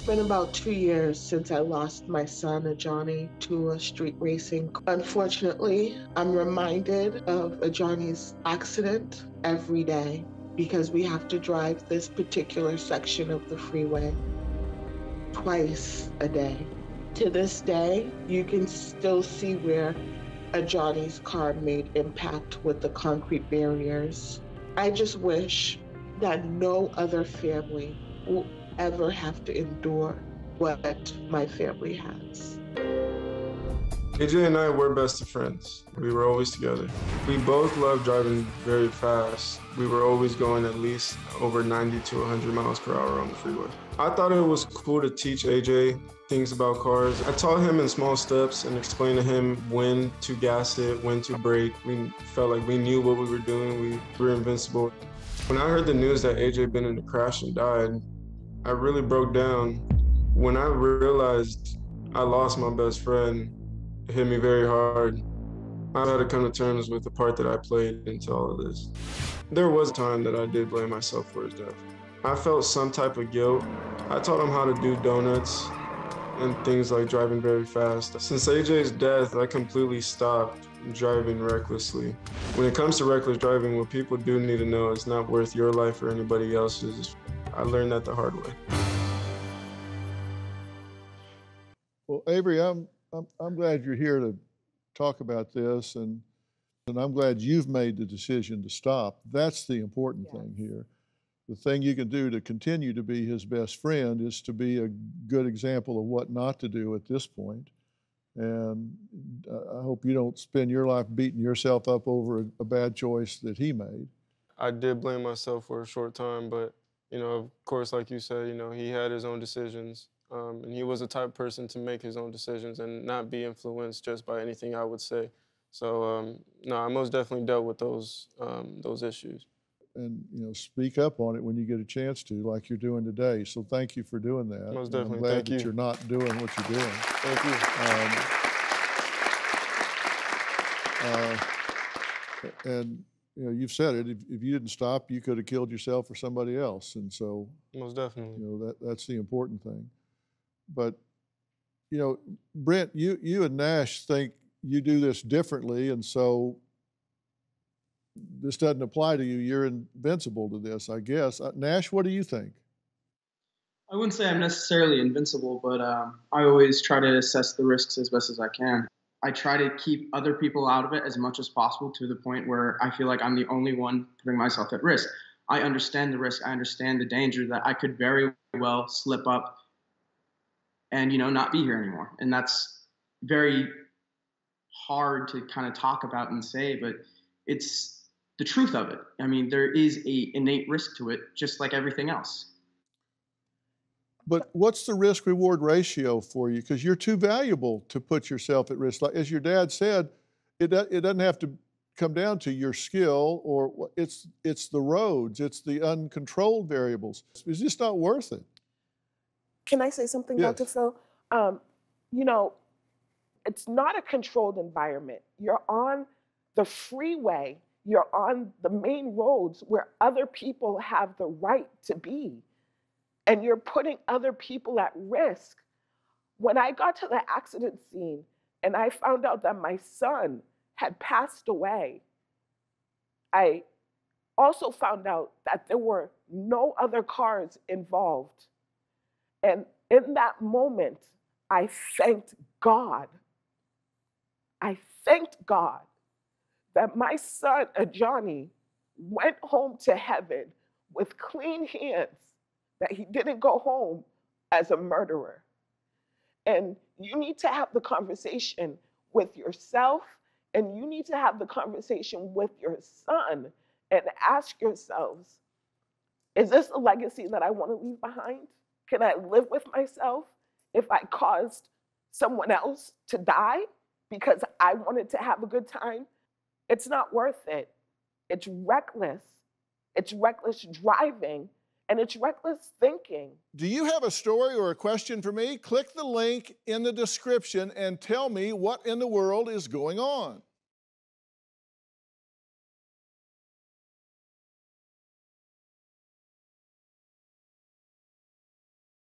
been about 2 years since I lost my son, Johnny, to a street racing. Unfortunately, I'm reminded of Johnny's accident every day because we have to drive this particular section of the freeway twice a day. To this day, you can still see where Johnny's car made impact with the concrete barriers. I just wish that no other family will ever have to endure what my family has. AJ and I were best of friends. We were always together. We both loved driving very fast. We were always going at least over 90 to 100 miles per hour on the freeway. I thought it was cool to teach AJ things about cars. I taught him in small steps and explained to him when to gas it, when to brake. We felt like we knew what we were doing. We were invincible. When I heard the news that AJ had been in a crash and died, I really broke down. When I realized I lost my best friend, it hit me very hard. I had to come to terms with the part that I played into all of this. There was a time that I did blame myself for his death. I felt some type of guilt. I taught him how to do donuts and things like driving very fast. Since AJ's death, I completely stopped driving recklessly. When it comes to reckless driving, what people do need to know is not worth your life or anybody else's. I learned that the hard way. Well, Avery, I'm glad you're here to talk about this, and I'm glad you've made the decision to stop. That's the important thing here. The thing you can do to continue to be his best friend is to be a good example of what not to do at this point. And I hope you don't spend your life beating yourself up over a bad choice that he made. I did blame myself for a short time, but of course, like you said, he had his own decisions. And he was the type of person to make his own decisions and not be influenced just by anything I would say. So, no, I most definitely dealt with those issues. And, speak up on it when you get a chance to, like you're doing today. So thank you for doing that. Most definitely, I'm glad thank that you. you're not doing what you're doing. Thank you. And, you've said it, if you didn't stop, you could have killed yourself or somebody else. And so, most definitely. That's the important thing. But, Brent, you and Nash think you do this differently, and so this doesn't apply to you. You're invincible to this, I guess. Nash, what do you think? I wouldn't say I'm necessarily invincible, but I always try to assess the risks as best as I can. I try to keep other people out of it as much as possible to the point where I feel like I'm the only one putting myself at risk. I understand the risk. I understand the danger that I could very well slip up and, not be here anymore. And that's very hard to kind of talk about and say, but it's the truth of it. I mean, there is an innate risk to it, just like everything else. But what's the risk-reward ratio for you? Because you're too valuable to put yourself at risk. Like, as your dad said, it doesn't have to come down to your skill, or it's the roads, it's the uncontrolled variables. It's just not worth it. Can I say something, Yes. Dr. Phil? It's not a controlled environment. You're on the freeway. You're on the main roads where other people have the right to be. And you're putting other people at risk. When I got to the accident scene and I found out that my son had passed away, I also found out that there were no other cars involved. And in that moment, I thanked God. I thanked God that my son, Johnny, went home to heaven with clean hands, that he didn't go home as a murderer. And you need to have the conversation with yourself, and you need to have the conversation with your son and ask yourselves, is this a legacy that I want to leave behind? Can I live with myself if I caused someone else to die because I wanted to have a good time? It's not worth it. It's reckless. It's reckless driving, and it's reckless thinking. Do you have a story or a question for me? Click the link in the description and tell me what in the world is going on.